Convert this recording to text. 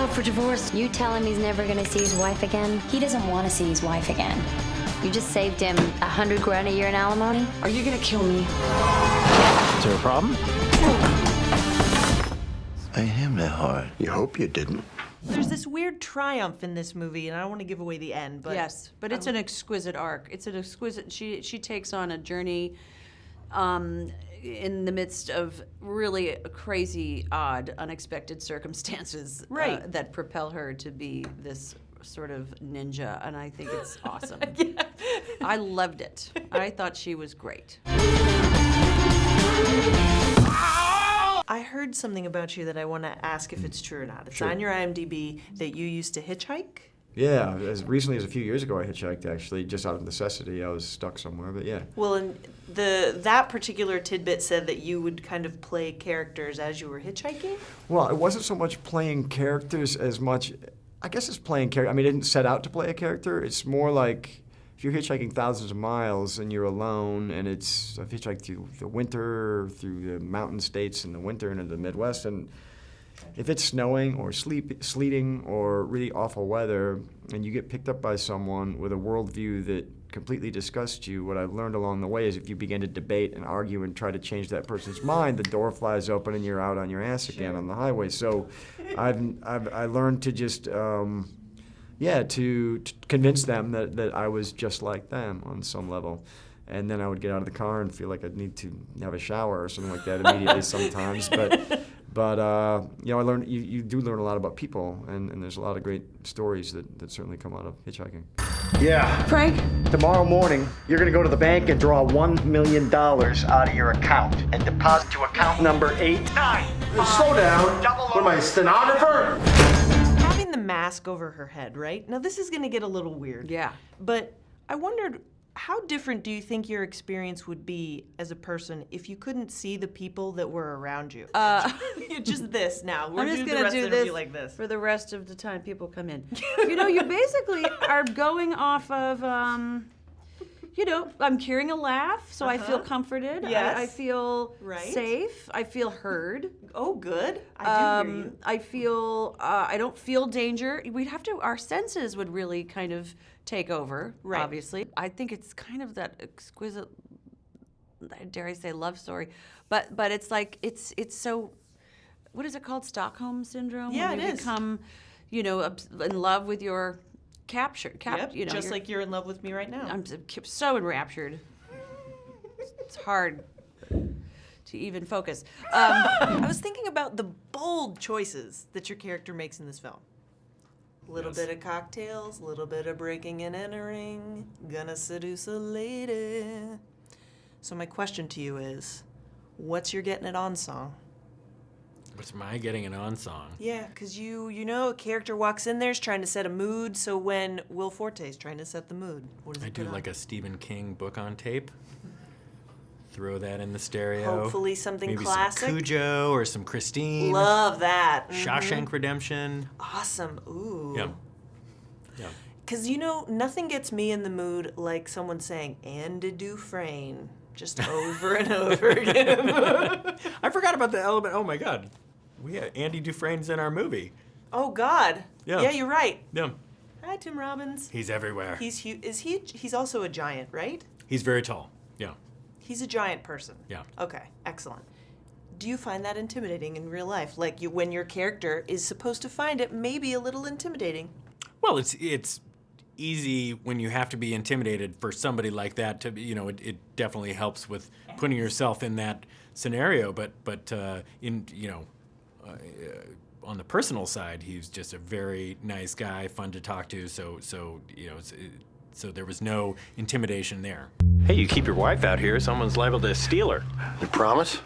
filed for divorce. You tell him he's never gonna see his wife again? He doesn't want to see his wife again. You just saved him $100 grand a year in alimony? Are you gonna kill me? Is there a problem? I am that hard. You hope you didn't. There's this weird triumph in this movie, and I don't want to give away the end, but... Yes, but it's an exquisite arc. It's an exquisite... She takes on a journey in the midst of really crazy, odd, unexpected circumstances that propel her to be this sort of ninja, and I think it's awesome. Yeah. I loved it. I thought she was great. I heard something about you that I want to ask if it's true or not. It's Sure. on your IMDb that you used to hitchhike. Yeah, as recently as a few years ago, I hitchhiked, actually, just out of necessity. I was stuck somewhere, but yeah. Well, and that particular tidbit said that you would kind of play characters as you were hitchhiking? Well, it wasn't so much playing characters as much, I guess it's playing character. I mean, I didn't set out to play a character. It's more like if you're hitchhiking thousands of miles and you're alone, and I've hitchhiked through the winter, through the mountain states in the winter and into the Midwest, and if it's snowing or sleeting or really awful weather, and you get picked up by someone with a worldview that completely disgusts you, what I've learned along the way is if you begin to debate and argue and try to change that person's mind, the door flies open and you're out on your ass again on the highway. So I learned to just, to convince them that I was just like them on some level. And then I would get out of the car and feel like I'd need to have a shower or something like that immediately sometimes. But I learned you do learn a lot about people, and there's a lot of great stories that certainly come out of hitchhiking. Yeah. Frank? Tomorrow morning, you're gonna go to the bank and draw $1 million out of your account and deposit to account number 89. Slow down. What am I, a stenographer? Having the mask over her head, right? Now, this is going to get a little weird. Yeah. But I wondered, how different do you think your experience would be as a person if you couldn't see the people that were around you? Just this now. We're I'm just doing going the to rest do of the this interview like this. for the rest of the time people come in. You basically are going off of, I'm carrying a laugh, so I feel comforted. Yes. I feel Right. safe. I feel heard. Oh, good. I do hear you. I feel, I don't feel danger. Our senses would really kind of take over, Right. obviously. I think it's kind of that exquisite, dare I say, love story. But it's like, it's so, what is it called? Stockholm syndrome? Yeah, When it you is. become, in love with your Yep, just like you're in love with me right now. I'm so enraptured. It's hard to even focus. I was thinking about the bold choices that your character makes in this film. Little bit of cocktails, little bit of breaking and entering, gonna seduce a lady. So my question to you is, what's your getting it on song? What's my getting it on song? Yeah, because a character walks in there, is trying to set a mood, so when Will Forte is trying to set the mood, what does I he do put like on? a Stephen King book on tape. Throw that in the stereo. Hopefully something Maybe classic. some Cujo or some Christine. Love that. Shawshank Redemption. Awesome. Ooh. Yeah. Yeah. Because, nothing gets me in the mood like someone saying, Andy Dufresne, just over and over again. I forgot about the element. Oh my God. We had Andy Dufresne's in our movie. Oh, God. Yeah. Yeah, you're right. Yeah. Hi, Tim Robbins. He's everywhere. He's he's also a giant, right? He's very tall. Yeah. He's a giant person. Yeah. Okay, excellent. Do you find that intimidating in real life? Like when your character is supposed to find it maybe a little intimidating? Well, it's easy when you have to be intimidated for somebody like that to, it definitely helps with putting yourself in that scenario. But on the personal side, he's just a very nice guy, fun to talk to. So there was no intimidation there. Hey, you keep your wife out here, someone's liable to steal her. You promise?